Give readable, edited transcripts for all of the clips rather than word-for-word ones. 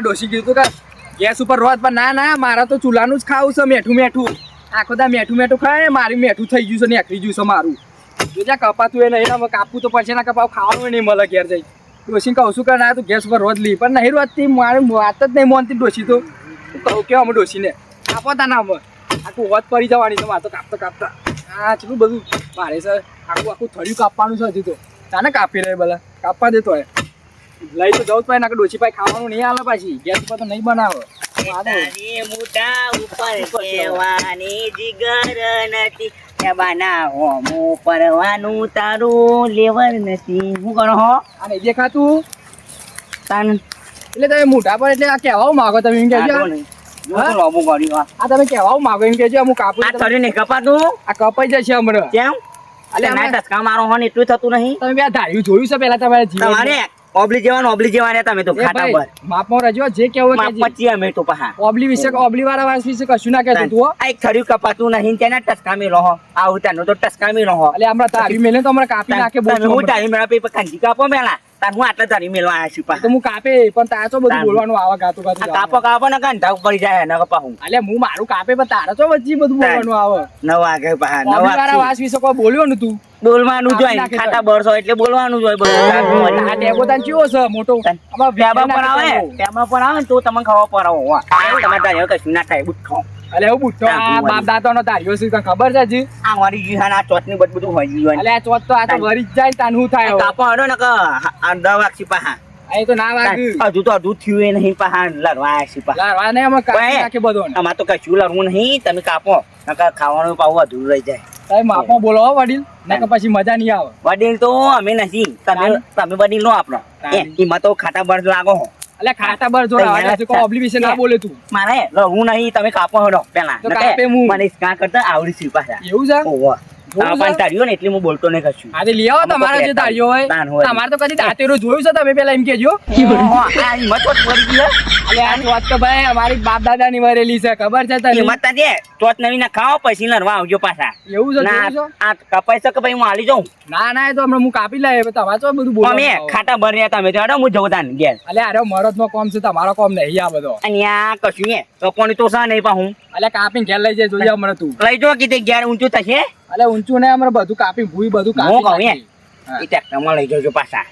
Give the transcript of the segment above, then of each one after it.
મારા ડોશી કીધું કે ગેસ ઉપર રોજ પણ ના મારા તો ચૂલાનું જ ખાવું છે મેઠું આખો દા મેઠું ખાય મારી મેઠું થઈ ગયું છે ને એકરી ગયું છે મારું જો જ્યાં કપાતું એ નહીં કાપવું તો પડશે ના કપાવ ખાવાનું નહીં મળે ઘેર જઈ ડોશી કહું છું કે ના તું ગેસ ઉપર રોજ લી પણ નહીં રોજતી મારી વાત જ નહીં મોનતી ડોશી તો કહું કેવા અમે ડોશીને કાપો તા ના અમે આખું હોત પડી જવાની છે મારે તો કાપતા હા ચેટલું બધું મારે છે આખું થળિયું કાપવાનું છે હજી તો તાને કાપી રહે બધા કાપવા દેતો હોય લઈ તો જવું જ પડે ના કે ડોશી પાઈ ખાવાનું નહીં આવે પાછી ગેસ ઉપર તો નહીં બનાવે મોટા ઉપર કહેવાની જીગર નથી પરવાનું તારું લેવર નથી શું કરો હો આ નહીં દેખાતું તાન એટલે તમે મોઢા પર એટલે આ કહેવા માંગો તમે એમ કહેજો લોબું કર્યું આ તમે કહેવા માંગો એમ કહેજો હું કાપું આ થરી નહીં કપાતું આ કપાઈ જશે હમણાં કેમ એટલે ના ટસકા મારો હો ને એટલું થતું નહીં તમે બે ધાર્યું જોયું છે પેલા તમારે જીવન તમારે ઓબલી જેવાને તમે તો ખાતા પર માપમાં રજો જે કેવું માપ પછી અમે તો પહા ઓબલી વિશે ઓબલી વાળા વાસ વિશે કશું ના કહેતું તું આ એક થર્યું કપાતું નહીં તેના ટસકા મેલો હો આવું તાનું તો ટસકા મેલો હો એટલે હમણાં તારી મેલે તો હમણાં કાપી નાખે તમે હું ટાઈમ મેળા પે કંજી કાપો મેલા તાર હું આટલા તારી મેલવા આવ્યા છું પા તો હું કાપે પણ તારે તો બધું બોલવાનું આવા ગાતું કાપો ને કંઠા ઉપર જાય ન કપા હું એટલે હું મારું કાપે પણ તારે તો વચ્ચે બધું બોલવાનું આવે 9 વાગે પા 9 વાળા વાસ વિશે કોઈ બોલ્યો ને તું બોલવાનું જોઈએ ખાટા બરસો એટલે બોલવાનું જોઈએ બધું આ ટેબો તાન ચિયો છે મોટો આમાં ટેબા પર આવે તો તમને ખબર પડાવો તમારે તારે કશું ના થાય બુઠ્ઠો અલે હું બુઠ્ઠો આ બાપ દાદાનો તાર્યો છે તને ખબર છે જી આ મારી જીહાન આ ચોટની બધું હોય ગયું અલે આ ચોટ તો આ તો વરી જ જાય તાન હું થાય કાપો હડો ને કે આ 10 વાગસી પા આ તો ના વાગ્યું હજુ તો અડધું થયું એ નહીં પા લડવા આસી પા લારવા ને અમે કાપી નાખે બધો અમાર તો કશું લડવું નહીં તમે કાપો નકર ખાવાનું પાવું અધૂરું રહી જાય તમે માપમાં બોલો વડીલ નકર પછી મજા નહીં આવે વડીલ તો અમે નથી તમે વડીલ નો આપણો એમાં તો ખાટા બળ લાગો હો એટલે ખાતા બર જોડા છે કો ઓબ્લી વિશે ના બોલે તું મારે હું નહીં તમે કાપો હડો પેલા તો કાપે હું મને સ્કા કરતા આવડી છે પાછા એવું છે ઓવા પણ તાર્યો ને એટલે હું બોલતો નહીં કશું આજે લઈ આવો તમારે જે તાર્યો હોય તમારે તો કદી દાંતેરો જોયું છે તમે પેલા એમ કેજો આ હિંમત તો પડી ગઈ એટલે આ વાત તો ભાઈ અમારી બાપ દાદા ની વરેલી છે ખબર છે તને હિંમત તાજે ચોટ નવી ના ખાઓ પછી લડવા આવજો પાછા એવું છે ના આ કપાઈ શકે ભાઈ હું આલી જાઉં ના એ તો હમણાં હું કાપી લાવે તમારે તો બધું બોલો અમે ખાટા ભર્યા તમે તો હું જવું તાન ઘેર એટલે અરે મરદ નો કોમ છે તમારો કોમ નહીં આ બધો અહીંયા કશું ને કપોની તો સા નહીં પા હું એટલે કાપી ઘેર લઈ જાય જોઈએ હમણાં તું લઈ જો કીધે ઘેર ઊંચું થશે એટલે ઊંચું ને હમણાં બધું કાપી ભૂઈ બધું કાપી એ ટ્રેક્ટરમાં લઈ જજો પાછા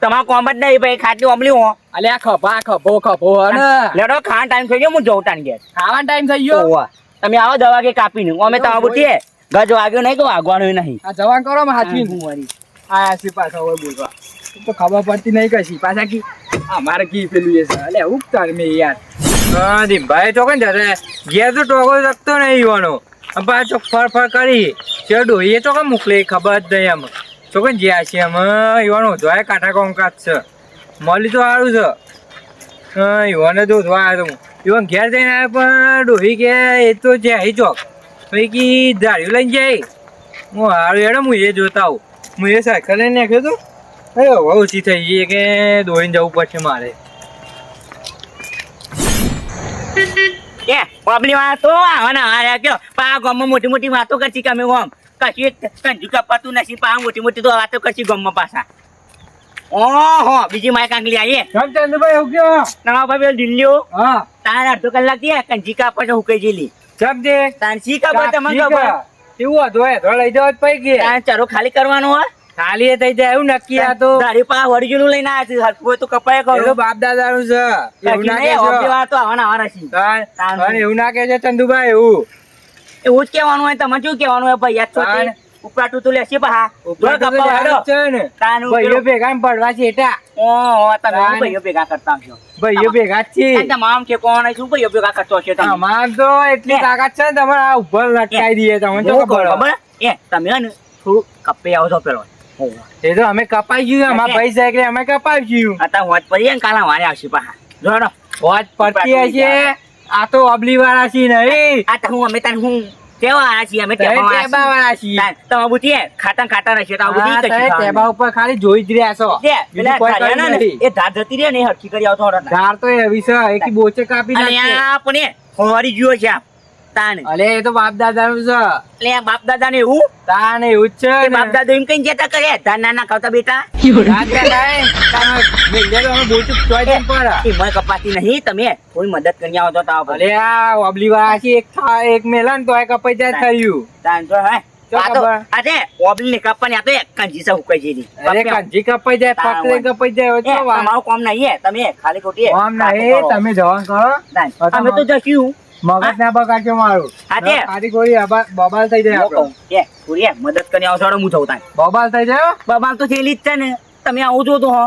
તમારો કોમ જ નહીં ભાઈ ખાટલી ઓમલી હો અલે આ ખભો ને લેડો ખાવા ટાઈમ થઈ ગયો હું જઉં તાન ઘેર ખાવાનો ટાઈમ થઈ ગયો તમે આવો દવા કે કાપીને અમે તો આવું છીએ ગજ વાગ્યો નહીં કે વાગવાનું નહીં આ જવાન કરો હાથવી હું આ સી પાછા હોય બોલવા તો ખબર પડતી નહીં કશી પાછા કી અમારે કી પેલું એ છે અલે હું તાર મે યાર હા દી ભાઈ તો કઈ જશે ઘેર તો ટોકો શકતો નહીં ઈવાનો પાછો ફર કરી ચડો એ તો કઈ મોકલે ખબર જ નહીં આમ ચોકન જ્યાં છે એમ ઈવાનો ધોય કાંઠા કોમકાત છે મળી તો સારું છે હા ઈવાને તો ધોવા આવ્યો હું ઈવન ઘેર જઈને આવ્યો પણ ડોહી કે એ તો જાય ચોક પછી કી ધાર્યું લઈને જાય હું હારું હેડો હું એ જોતા આવું હું એ સાયકલ લઈને નાખ્યો તો હવે ઓછી થઈ ગઈ કે દોઈને જવું પડશે મારે એ પ્રોબ્લેમ આ તો આવવાના હાર્યા કયો પા ગામમાં મોટી મોટી વાતો કરશી કે અમે ગામ કશું કંજુ કપાતું નથી પા મોટી મોટી તો વાતો કરશી ગામમાં પાછા ઓહો બીજી માય કાંગલી આવીએ ચંદ્રભાઈ હું કયો નવા ભાઈ દિલ્હીઓ હા તાર અડધો કલાક થયા કંજી કાપા તો હુકાઈ જેલી જબ દે તાર શી ખબર તમને ખબર એવું હતો લઈ જવા જ પડી ગઈ તાર ચરો ખાલી કરવાનો હોય ખાલી એ થઈ જાય એવું નક્કી આ તો ગાડી પા વળજુનું લઈને આવ્યા છે હરકું તો કપાય કરો બાપ દાદાનું છે એવું ના કે તો આવવાના છે એવું ના કે છે ચંદુભાઈ એવું એવું જ કહેવાનું હોય તમે શું કહેવાનું હોય ભાઈ યાદ ઉપરાટું તો લેશે પા ભાઈઓ ભેગા પડવા છે એટા તમે ભાઈઓ ભેગા કરતા છો ભાઈઓ ભેગા જ છે તમામ કે કોણ શું ભાઈઓ ભેગા કરતો છે અમાર તો એટલી તાકાત છે ને તમારે આ ઉપર લટકાઈ દઈએ તમને તો ખબર એ તમે ને થોડું કપે આવો છો પેલો એ તો અમે કપાઈ ગયું અમારા ભાઈ સાહેબ અમે કપાઈ ગયું અત્યારે હોજ પડી ને કાલા વારે આવશે પા જોડો હોજ પડતી હશે આ તો અબલી વાળા છે નહીં આ તો હું અમે તને હું કેવા આ છીએ અમે ટેબા વાળા છીએ તમે બુતી ખાટા રહેશે તો બુતી ટેબા ઉપર ખાલી જોઈ જ રહ્યા છો એ ધાર જતી રહે ને હરખી કરી આવતો ધાર તો એવી છે એક બોચે કાપી નાખે આપણે હોવારી ગયો છે તાન અલે એ તો બાપ દાદાનું છે. એટલે આ બાપ દાદા ને એવું તાન એવું જ છે એ ને. બાપ દાદા એમ કઈ જતા કરે તાર નાના ખાવતા બેટા રાત રાત તાન મેલે તો અમે બોલતું તોય કેમ પડે. એ મને કપાતી નહીં તમે કોઈ મદદ કરી આવો તો તાવ અલે આ ઓબલી વાળા છે, એક મેલા ને તોય કપાઈ જાય થયું. તાન તો હે ચો આ તો ખબર. આ છે ઓબલી ને કાપવાની આ તો એક કંજીસા હુકાઈ જેની અરે કંજી કપાઈ જાય, પકડે કપાઈ જાય. એ, ચો વાત. તમારું કામ નહીં હે તમે ખાલી ખોટી આમ નહીં, તમે જવાન કરો. તાન, અમે તો જશું મગજ ના બગાડજો મારું. હા તે. આથી કોઈ બબાલ થઈ જાય આપણો. કે પૂરી મદદ કરી આવો છો હું જઉં તાન બબાલ થઈ જાય. બાબા તો થયેલી જ છે ને તમે આવો છો તો હો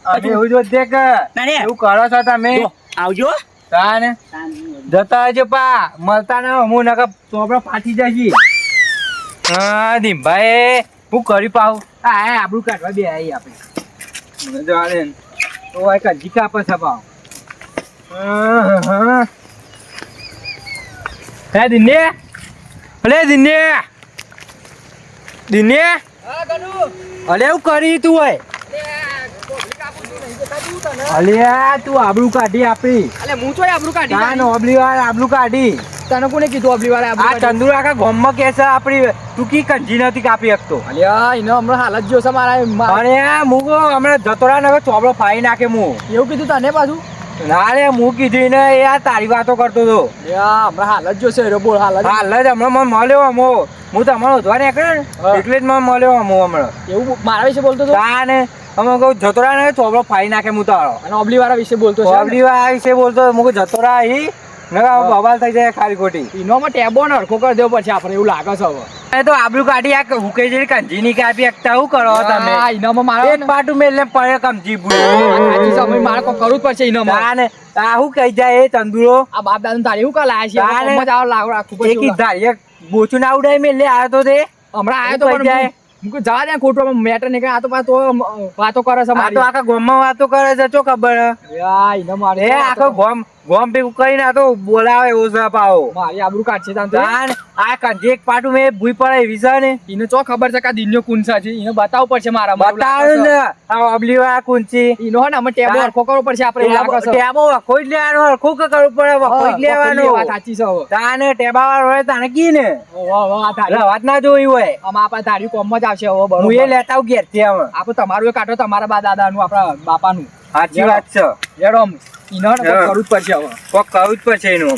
અમે એવું જો દેખ ના રે. એવું કરો છો તમે. જો, આવજો તાને જતા રહેજો પા, મળતા ના હું નકર ચોપડો ફાટી જશે. હા દીમભાઈ હું કરી પાઉં. હા આપણું કાઢવા બે આવી આપણે જો આને તો આ કંજી કાપે છે પાઉં. હે દિને, અલે દિને, દિને, અલે એવું કરી તું હોય. અલે તું આબરૂ કાઢી આપી. અલે હું તો આબરૂ કાઢી તાન ઓબલી વાળા આબરૂ કાઢી. તને કોને કીધું આબલી વાળા આ ચંદુ આખા ગામમાં કે છે આપણી તું કી કંજી નથી કાપી શકતો. અલ્યા એનો હમણાં હાલત જો છે મારા અને હું કહું હમણાં જતોરા ને ચોબડો ફાઈ નાખે હું. એવું કીધું તને પાછું ના રે હું કીધું ને એ આ તારી વાતો કરતો હતો. અલ્યા હમણાં હાલત જો છે રે બોલ હાલત હાલ જ હમણાં મને મળ્યો અમો. હું તમારો ઉધવા નીકળ્યો ને હા. એટલે જ મને મળ્યો અમો હમણાં. એવું મારા વિશે બોલતો હતો તાને અમે કહું જતોરા ને ચોબડો ફાઈ નાખે હું તારો. અને ઓબલી વાળા વિશે બોલતો છે ઓબલી વાળા વિશે બોલતો હતો. હું કહું જતોરા અહીં નકા બબાલ થઈ જાય ખાલી ખોટી. એનોમાં ટેબો ને હરખો કરી દેવો પડશે આપણે એવું લાગે છે હવે એ તો આબરૂ કાઢી આ હુકે જેવી કંજી ની કાપી શકતા શું કરો તમે? હા, એનામાં મારે એક પાટું મેલે પડે કમજી સાચી છે, હવે મારે કોઈ કરવું જ પડશે એનામાં તાને આ હું કહી જાય એ તંદુરો આ બાપ દાદા તારી એવું કાલ આયા છે તારે. હવે જ આવો લાવ રાખવું પડશે એક એવું લાગે. ધારી એક બોચું ના ઉડાય મેલે આવ્યો તો તે હમણાં આયો તો હું કહી પણ જાય. હું કહું જવા દે ખોટું મેટર નીકળે આ તો પાછો વાતો કરે છે આ તો મારી આખા ગામમાં વાતો કરે છે ચો ખબર અલ્યા, એના મારે એ આખો ગામ ભેગું કરીને આ તો બોલાવે એવો છે પાવો. મારી આબરૂ કાઢશે તાન તો તાન આ કંજી એક પાટું મેં ભૂઈ પડે એવી છે ને એને ચો ખબર છે કે આ દિનનો કોણ છે એને બતાવવું પડશે મારા બતાવ્યું ને આ અબલી વાળા કુંચી એનો હે ને અમે ટેબો હરખો કરવો પડશે આપણે એવું લાગે છે. ટેબો વખો જ લેવાનો હરખું કે કરવું પડે વખો જ લેવાનો. વાત સાચી છે હવે તાને ટેબા વાળો હોય તાને કી ને વાહ, વાહ, આ તારી- વાત ના જોઈ હોય. આમાં આપણે તારી કોમમાં જ આવશે હવે હું એ બરોબર લેતા આવું ઘેરથી હવે. આપણે તમારું એ કાઢો તમારા બા દાદાનું આપણા બાપાનું સાચી વાત છે. લેડો આમ. ઈનો હે ને હા. કરવું જ પડશે હવે કોક કહું જ પડશે એનું.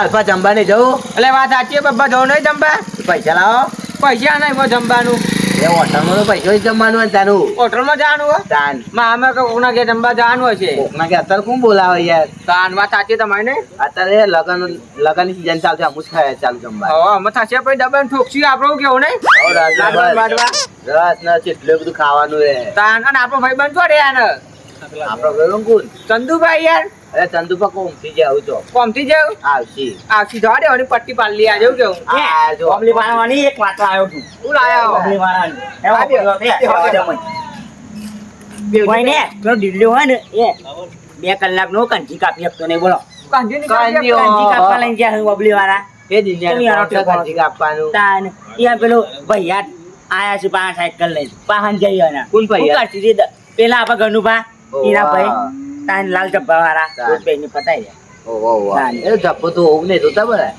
અલ્પા જમવા નહીં જવું એટલે વાત સાચી બાબા જવું નહીં જમવા. પૈસા લાવો પૈસા નહીં એમાં જમવાનું. એ હોટલમાં તો પૈસો જ જમવાનું હોય ને તારું હોટલમાં જવાનું હોય. તાન અમે કોકના ઘેર જમવા જવાનું હશે. કોકના કે અત્યારે કોણ બોલાવે યાર તાન વાત સાચી તમારી ને. અત્યારે લગન ની સીઝન ચાલશે અમુક ખાય ચાલુ જમવા હવે અમે થશે પછી ડબ્બાને ઠોકશું આપણું કેવું નહીં. હવે લાડવા બાડવા. રસ ને કેટલું બધું ખાવાનું હે તાન અને આપણો ભાઈ બંધ છો રે યાર આપડે ગયો કોણ ચંદુભાઈ યાર અરે ચંદુપા કોમથી જ આવું છો કોમથી જાવ આવશી આખી જવા દે અને પટ્ટી પાડી આ જેવું કેવું. આ જો ઓબલી વાળાની એક વાત આવ્યો છું હું લાયા હો. ઓબલી વાળાની એવો બોલ્યો તે, એવો જમાઈ. કોઈ ને પેલો ઢીલો હોય ને એ 2 કલાકનો કંજી કાપી શકતો નહીં બોલો કાંજીની કાંજી. કંજી કાપવા લઈને ગયા છે ઓબલી વાળા એ દિન આપવાનું તાન ઈ પેલો ભૈયા આયા છે પા સાયકલ લઈને પાહન જઈ અને કોણ ભૈયા? હું કરતી હતી? પેલા આપા ઘરનું ભા ઓહ, ઈના વાહ. ભાઈ તાન લાલ ડબ્બા વાળા તાન. રોજ બેને પતાઈ દે ઓહો એ જપ્પો તો હોવું નહીં જોતા બધા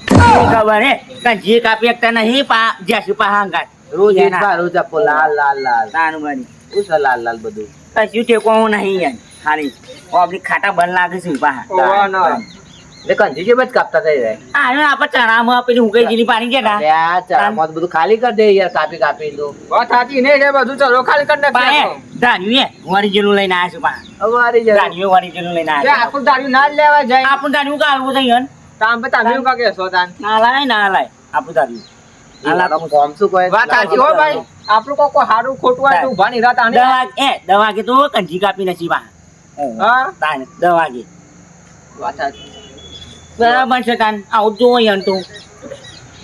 ખબર હે કંજી કાપી શકતા નહીં પા જ્યાસી પાહાંગાત રોજ એક બારું જપ્પો લાલ લાલ લાલ તાન બની શું છે લાલ લાલ બધું કશું ટેકો નહીં યાર ખાલી ઓબલી ખાટા બંધ લાગે છે પાહા ઓવા ના. એ કંજી જે બસ કાપતા થઈ જાય આ આપણે ચણામાં પેલી ઉકઈ જીની પાણી ગયા અરે આ ચામાં તો બધું ખાલી કરી દે યાર કાપી કાપી તો વાત સાચી નહીં રે બધું ચલો ખાલી કરી પાએ નાખીએ. ધાન્યું વરી જેલું લઈને આવ્યા છે પા અમારી જરા ધાન્યું વરી જેલું લઈને જે આવ્યા આપણું દારૂ ના જ લેવા જાય. આપણું ધાન્યું કાઢવું છે યાર તાન પછી તમે એવું કાં કહેશો તાન. ના લાય આપણું ધાન્યું ફોર્મ શું કહે વાત સાચી હો ભાઈ. આપણું કોઈ સારું ખોટું હોય તો ઊભા નહીં રહેતા આને. દવા વાગે તો કંજી કાપી નથી પા હા તાન 10 વાગે વાત સાચી. બરાબર છે તાન આવું જોવો યાર તું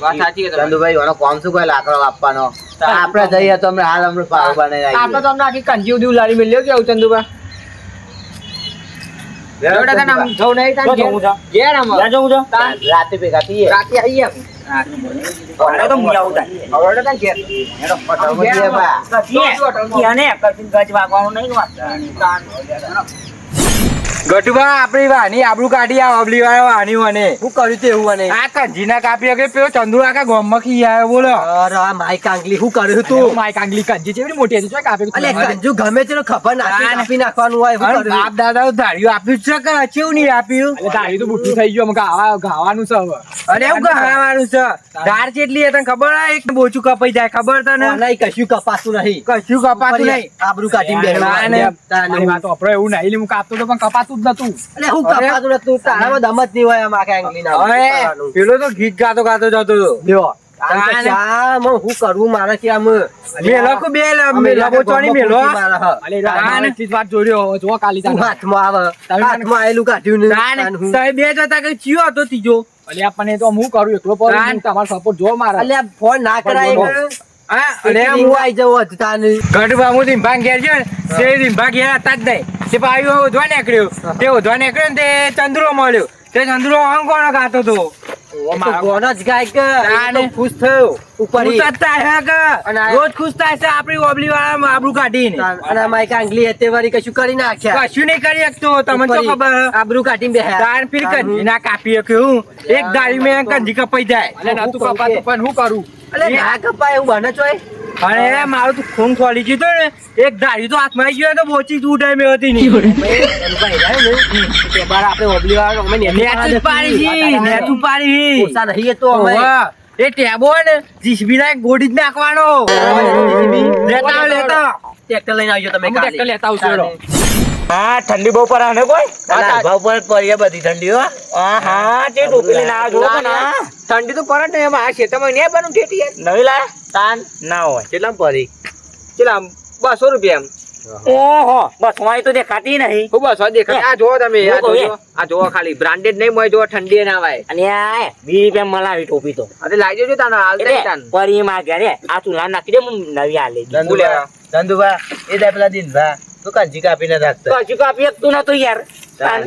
વાત સાચી છે તમારી. ચંદુભાઈ એનો ફોર્મ શું કહે લાકડો આપવાનો આપણે જઈએ તો અમે હાલ અમને પાવ બનાવી આપણે તો અમને આખી કંજી ઉધી ઉલાડી મેલ્યો કેવું ચંદુભાઈ. એવડા તાન આમ જવું નહીં તાન જો ઘેર. જવું છે. ઘેર આમ. ત્યાં જવું છે તાન રાતે ભેગા થઈએ રાતે આવીએ એમ. હવે તો હું આવું તાન હવે તાન ઘેર. હોટલમાં જઈએ બા. કશીએ. ત્યાંને કશું ગજ વાગવાનું નહીં વાત તાન. ગટુબા આપણી વાની આબરૂ કાઢી આ ઓબલી વાળા વાની મને શું કર્યું તે એવું અને આ કંજીના કાપી કે પેલો ચંદુ આખા ગામમાં ખી આવ્યો બોલો અરે આ માઈ કાંગલી શું કર્યું તું માય કાંગલી કંજી જેવડી મોટી હતી શું કાપે અલે કંજુ ગમે તેનો ખબર નાખી નાખવાનું હોય શું અને કર્યું? બાપ દાદા ધાર્યું આપ્યું જ છે કે કેવું નહીં આપ્યું એટલે તારી તો બુઠ્ઠું થઈ ગયું ગાવાનું છે હવે અરે એવું કહાવાનું છે ધાર જેટલી તને ખબર હે એક બોચું કપાઈ જાય ખબર તને નહીં કશું કપાતું નહીં કશું કપાતું નહીં આબરૂ કાઢીને બેહવાનું. મારી વાત વાપરો એવું નહીં હું કાપતો તો પણ કપાતું જ નતું અલે હું કપાતું નતું તારામાં દમ જ નહીં હોય આમ આ કાંગલી ના હવે પેલો તો ગીત ગાતો ગાતો જતો હતો લ્યો હું કરવું મારે કે આમ મેલો કો બે મેલો બોચવાની મેલો મારે હ. અલે રાણ ચીજ વાત જોડ્યો જો કાલી હું તાને હાથમાં આવે હાથમાં આયેલું કાઢ્યું ને તાન હું. સાહેબ બે જતા કે ચિયો હતો ત્રીજો અલે આપણને તો હું કરું એકલો પર રાણ. તમારો સપોર્ટ જો મારા અલે આ ફોન ના કરાય બોલો. ને. હા અરે અને હું આઈ જવું હતું તાન. ગઢવા હું રીંભા ઘેર ગયો ને તે રીંભા ઘેર હતા જ નહીં તે પાછો ઉધવા નીકળ્યો તે ઉધવા નીકળ્યો ને તે ચંદ્રો મળ્યો તે ચંદ્રો અંકોણો ગાતો હતો તો ફોન જ ગાય કે તાન. એકદમ ખુશ થયો ઉપર ખુશ જ થાય છે અને કે આ- રોજ ખુશ થાય છે આપણી ઓબલી વાળા આબરૂ કાઢીને અને આ માઈ કાંગલી હતી વાળી કશું કરી નાખ્યા કશું નહીં કરી શકતો તમને તો ઉપર ખબર આબરૂ કાઢીને બેહ્યા. તાર ફીર કંજી ના કાપી શક્યું એક દાડી મેં કંજી કપાઈ જાય અલે નતું કપાતું પણ હું કરું અલે ના કપાય એવું બને ચોય અને મારું તો ખૂન ખોલી ગયું હતું ને એક દાડી તો હાથમાં આવી ગયો તો બોચી જ ઉઠાઈ મેં હતી નહીં તે બાર આપણે ઓબલી વાળો અમે નેતું જ પાડી છી, નેતું પાડી છી. ઓછા નહીં એ તો અમે ઓવા. એ ટેબો હે ને જીસીબી ના ગોડી જ નાખવાનો લેતા આવો, લેતા આવો. ટ્રેક્ટર લઈને આવજો તમે હું ટ્રેક્ટર લેતા આવશું એલો. હા ઠંડી બહુ પર ને કોઈ ભાવ પર પડીએ બધી ઠંડી હો હા તે ટોપી લઈને આવો જો ને ઠંડી તો પડે ને એમાં આ ખેતરમાં નહીં બનું ઠેઠી યાર. નવી લાય તાન ના હોય કેટલા પડી ચલા 200 રૂપિયા એમ ઓહો બસ વાય તો દેખાતી નહીં ખૂબ બસ દેખાય આ જોવો તમે આ જોવો, જોવો આ જોવો ખાલી બ્રાન્ડેડ નહીં હોય જો ઠંડી ના આવે અને આ 20 રૂપિયા મલાવી ટોપી તો અરે લાગજો જો તાનો હાલ દે તાન પરી માં ઘરે આ ચૂલા નાખી દે હું નવી આ લઈ દઉં. ધંધુભા એ દે પેલા દિનભા તું કાંજી કાપીને રાખતો કશું કાપી શકતું નતું યાર તાન.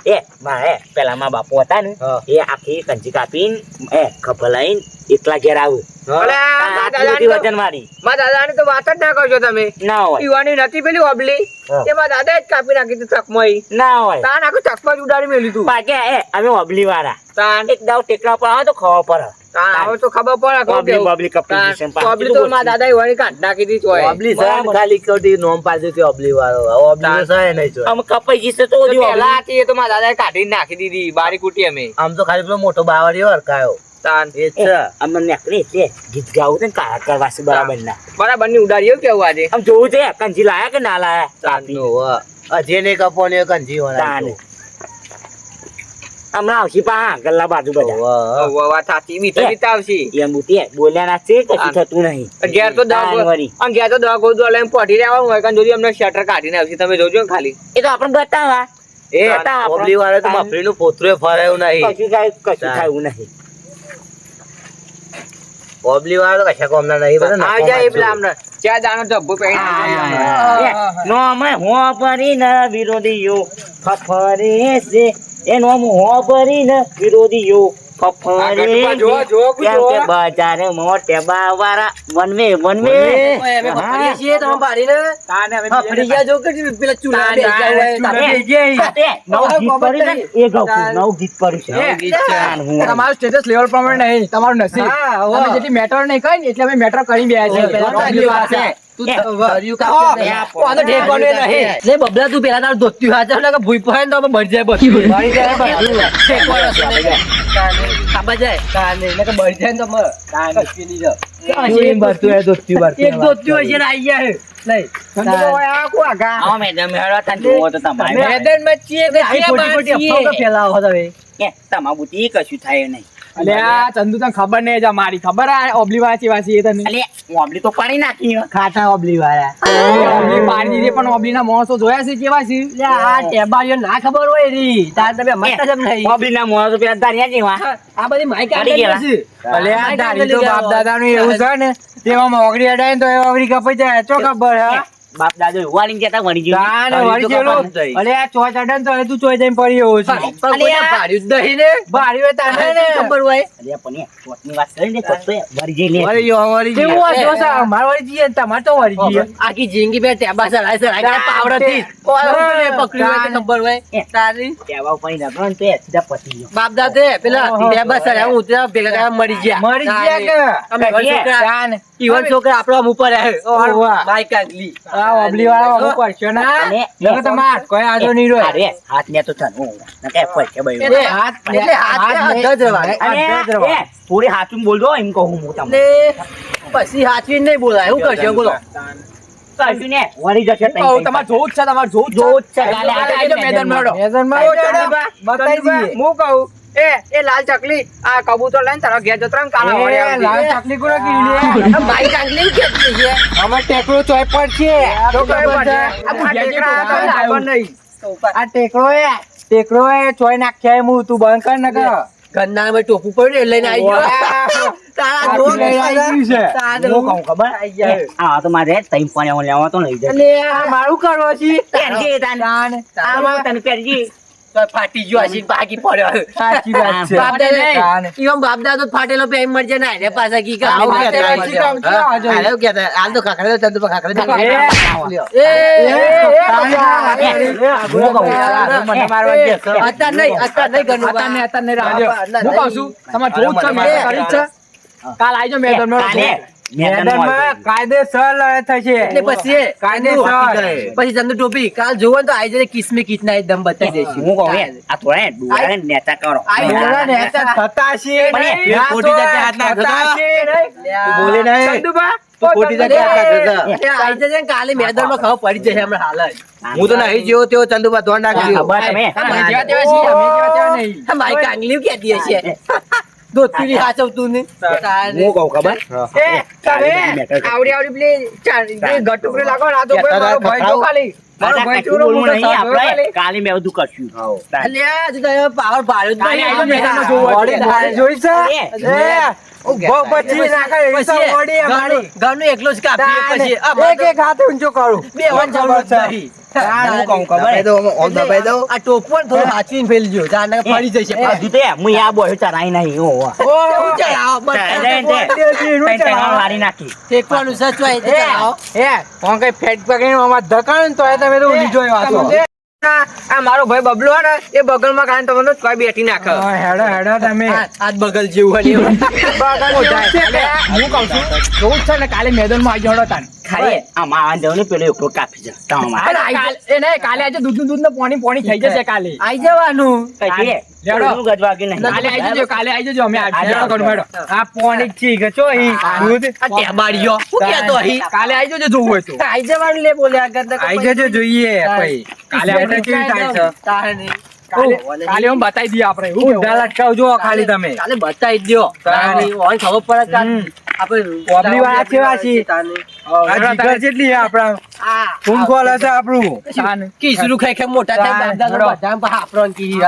એ મારે પેલા માં બાપુ હતા ને હા. એ આખી કંજી કાપીને ખભલાઈને એકલા ઘેર આવું અલે આટલી બધી વજન વાળી મારા દાદાની તો વાત જ ના કરજો તમે ના હોય ઈવાની નથી પેલી ઓબલી હા. એ મારા દાદાએ જ કાપી નાખી હતી ચકમાં ઈ. ના હોય તાન આખું ચકમાં જ ઉડાડી મેલ્યું તું પાકે અમે ઓબલી વાળા તાન એક દાવ ટેકરા પર આવે તો ખવા પર તાન હવે તો ખબર પડે કોણ ઓબલી કેવું. બબલી કપી તાન, દીશે ને ઓબલી તો મારા દાદાએ ઈવાની કાઢ નાખી હતી તોય. ઓબલી સાહેબ ખાલી કોટી નોમ પાડી દીધી ઓબલી વાળો ઓબલી તો સાહેબ નહીં જો અમે કપાઈ જશે તો તો ઓલી પહેલા હતી એ તો મારા દાદાએ કાઢી નાખી દીધી બારી કુટી અમે આમ તો ખાલી પેલો મોટો બાવળીયો હરકાયો તાન એ જ છે અમને નીકળી એટલે ગીત ગાવું છે ને કાળા કરવા છે બરાબર ના બરાબર ની ઉડાડી એવું કેવું આજે આમ જોવું છે કંજી લાયા કે ના લાયા તાન. અજય ને કપો ને કંજી તાન. હમણાં આવશે પા ગલ્લા બાજુ બધા ઓવ, વાત સાચી વીતે વીતે આવશે એમ બુટી બોલ્યા ના છે કશું થતું નહીં ઘેર તો તાન વળી. ઘેર તો દવા ગોદવા લઈને પોઢી રહેવાનું હોય કારણ જોજો અમને શટર કાઢીને આવશે તમે જોજો ને ખાલી એ તો આપણે બતાવા એ તાન. ઓબલી વાળો તો મફળી નું પોતરું ફરાયું નહીં કશું કાંઈ કશું તાન. થયું નહીં ઓબલી વાળો તો કશા કોમના નહીં બધા આવી જાય એ પેલા હમણાં ચા દાનો ધબ્બો પહેરી નો અમે હો પરી ન વિરોધીઓ ફફરે છે એ નો હો પરી ન વિરોધીઓ ફફરે આ જો, જો, જો. કેમ કે બજારે મોટે બાવારા વનવે વનવે અમે ફફડીએ છીએ તમે પાડીને ફફડી ગયા જો કે પેલા ચૂલા તાન, બેસી તાન, જાય ચૂલા સાથે નવ ગીત પડ્યું છે ને, એ ગાઉં છું. નવ ગીત પડ્યું છે. નવ ગીત છે. તાન હું. તમારું સ્ટેટસ લેવલ પ્રમાણે નહીં તમારું નસીબ હા, હવે. તમે જેટલી મેટર નહીં કરી ને એટલે અમે મેટર કરી બે છે પેલા ઓબલી વાત છે. તું એ, તો ભર્યું કાપી દે. આનો ઠેકાણો નહીં. લે બબલા તું પેલા તારું ધોત્યું હાચર એટલે કે ભૂઈ પડે ને તો અમે મરી જાય બધું. મરી જાય બધું. ઠેકાણો છે નહીં. ખાવા જાય કાને એટલે કે મરી જાય ને તો મર. કશું નહીં જાઓ. એક ધોત્યું હશે ને આઈ ગયા છે. લઈ. ઠંડી તો હોય આ કોણ આગા? આવો મેડમ, હેડો તાન જોવો તો તમારે. મેદાનમાં છીએ કે આઈ છીએ ખોટી ખોટી બહાર અફવાઓ છીએ. કે ફેલાવો છો તમે. એ, તમારા બુટી કશું થાય નહીં. અલે આ ચંદુ તને ખબર નહીં જા મારી ખબર આ ઓબલી વાંચી વાંચી એ તને અલે, ઓબલી તો પાડી નાખી હો. ખાટા ઓબલી વાળા. ઓબલી પાડી દીધી પણ ઓબલીના માણસો જોયા છે કેવા છે લે આ ટેબારીઓ ના ખબર હોય રી. તાર તમે મસ્ત જેમ નહીં. ઓબલીના મોં તો પેલા ધાર્યા જેવા. આ બધી માઈક કાઢી આડેલી ગયેલા. છે. ભલે આ દાઢી તો બાપ દાદાનું એવું છે ને તેમાં મોગરી અડાય ને તો એ મોગરી કપાઈ જાય ચો ખબર હે બાપ દાદો વાળી જતા વળી ગયું તાને હરી વળી તો ગયેલું. કપાતું થઈ. અલે આ ચોય ચડે ને તો હવે તું ચોય જઈને પડી એવો છે. પણ કોઈને ભાડ્યું જ નહીં ને. ભારી હોય તાને ને. ખબર હોય. અરે પણ એ ચોટની વાત કરી ને તો તો વળી જઈ લે વળી ગયો, વળી ગયો. કેવું આ જોશે? અમાર વળી જઈએ ને તમારે તો વળી જઈએ. આખી જિંદગી બે ટેબા સરાય સરાય પાવડેથી જ. કોઈ ને પકડ્યું હોય તો ખબર હોય. તારી કેવા પડી નગરો ને તે સીધા પતી ગયો બાપ દાદે પેલા ટેબા સરાય હું ઉતર્યા ભેગા કર્યા મરી ગયા. મરી ગયા કે? અમે વન છોકરા તાને. ઈવન છોકરા આપણો આમ ઉપર આવ્યો. ઓવા. બાઈક આગલી. આ ઓબલી વાળા અમુક કરશો ના. અને નકર તમારે હાથ કોઈ આજો નહીં રહ્યો. અરે હાથ ને તો થન હું નકે પડકે ભાઈ એટલે હાથ એટલે હાથ જ રહેવાય. અને એ થોડી હાચું બોલજો એમ કહું હું તમને એટલે પછી હાચવીને નહીં બોલાય. શું કરશો બોલો? કશું ને વળી જશે તઈ કહું, તમારે જોવું જ છે, તમારે જોવું જ છે. જોવું જ છે. કાલે આવજો મેદાનમાં હેડો. મેદાનમાં બતાવી દઈએ. હું કહું, એ લાલ ચકલી આ કબૂતર લઈને તારા ઘેર જતો રહે ને કાલે વળી એ આવજે. લાલ ચકલી કોને કીધી લે? આ બાઈક આગલી કેતી છે. અમે ટેકરો ચોય પર છે. તો તો કઈ ખબર છે. પડશે? આ ટેકરા હતા, આ ખબર નહીં. આ ટેકરો એ ચોય નાખ્યા એમ તું બંધ કર ને કર. ઘરના મેં ટોપું પડ્યું ને લઈને આવી ગયો. તારા જોર લઈને આવી ગયું છે. તારા હું કહું ખબર આઈ ગયા. આ તો મારે તઈ પણ લેવા તો લઈ જાય અને આ મારું કરવો છે. પેરજી તાન આમાં તને પેરજી તો ફાટી ગયો હશે ભાગી પડ્યો. સાચી વાત છે. બાપ દાદા ઈવન બાપ દાદો ફાટેલો પેમ મરજે ના એને પાછા કી કા આવું કહેતા હશે તો આમ કેવા આવજો? આવું કહેતા હાલ તો ખાખરે તો ચંદુ ખાખરે મને મારવા દે. અત્યાર નહીં ઘરનું અત્યારે નહીં, અત્યારે નહીં રાજો. હું કહું છું, તમારે જોવું જ છે, મારે કરી જ છે. કાલ આવજો મેદાનમાં કાલે મેદાનમાં કાયદેસર લડત થશે. એટલે પછી કાયદેસર. પછી ચંદુ ટોપી કાલ જોવો ને તો આઈ જઈને કિસમે કિતના દમ બતાવી દેશું. હું કહું આ થોડા ડુવાને નેતા કરો બોલા ને થતા છે પણ નહીં. ખોટી જાતે હાથ નાખતો થતા છે નહીં. બોલે નહીં. ચંદુભા, ખોટી જાતે હાથ નાખતો હતો. એટલે આઈ જશે ને કાલે મેદાનમાં ખબર પડી જશે હમણાં હાલ જ. હું તો નહીં જેવો તેવો ચંદુબા ધોન નાખજો. ખબર તમે અમે જેવા તેવા છીએ, અમે જેવા તેવા નહીં. મારી કાંગલી કેતી હશે. દોતીલી હાચવતું ને. હું કહું ખબર એ, તમે આવડી પેલી પેલી ગટુકડી લાગો ને, આ તો કોઈ મારો ભાઈ જો ખાલી. મારો પાછા ભાઈ કશું ચોરો બોલવું મોટો નહીં સાપ આપણે ખાલી. કાલે મેં બધું કરશું અલ્યા, હજુ તો હવે પાવર ભાળ્યો જ કાલે નહીં. આવજો મેદાનમાં જોવા. વળી ધારે જોઈ છે? એ, બહુ પછી નાખે એવી તો પછી વળી અમારી. ઘરનું એકલો જ કાપીએ પછી. આ એક એક હાથ ઊંચો કરું. બે વાર જરૂર જ નહીં. હું કહું ખબર એટલે આ ટોપો ને થોડું હાચવીને ફેલજો. જાણે કે પડી જશે હજુ પાછું. તે હું આ બોય ચરાઈ નહીં હો એવું છે, આવો બસ. વારી નાખી ટેકવાનું સચવાય તો ચલાવો. કોણ કઈ ફેટ પકડીને આમાં ધકાણે ને તોય તમે તો ઊંધી જોઈ વાંચો. આ મારો ભાઈ બબલો હે ને એ બગલમાં ખાને તમને કોઈ બેઠી નાખે. હા, હેડો હેડો તમે. હાથ બગલ જેવું હોય ને એવું. હું કહું છું, જોવું જ છે ને કાલે મેદાનમાં આવી જડો તાન. ખાલી આમાં વાંધો ને પેલો એકલો કાપી જાય તમારે અરે કાલે- એ નહીં, કાલે આજે દૂધ ને પોણી થઈ જશે કાલે. આઈ જવાનું. કહીએ લેડો. કોઈનું ગજવાગ્યું નહીં. કાલે આવી જજો, કાલે આવી જજો, અમે આવી જજો. ઘણું હેડો. આ પોણી ચી ગચો અહીં દૂધ. આ ટેબાડીઓ. શું કહેતો અહીં? કાલે આવી જજો જોવું હોય તો. આઈ જવાનું લે બોલ્યા કરતા કે આઈ જજો જોઈએ ભાઈ. કાલે આપણે કેવી થાય છે? તારે નહીં. કાલે હું બતાવી દઈએ આપણે. હું કેવું? ઊંધા લટકાવજો ખાલી તમે. કાલે બતાવી દ્યો. તારે નહીં. ઓન ખબર પડે કે હમ. આપણે ઓબલી વાળા કેવા છે? તારે નહીં. આ જીગર જેટલી છે આપણા. આ ખૂન ખોલ હશે આપણું. તાન. કિસરું ખાઈ ખાઈ મોટા થાય તારે. બાપ દાદા બધામાં આપણો કીધી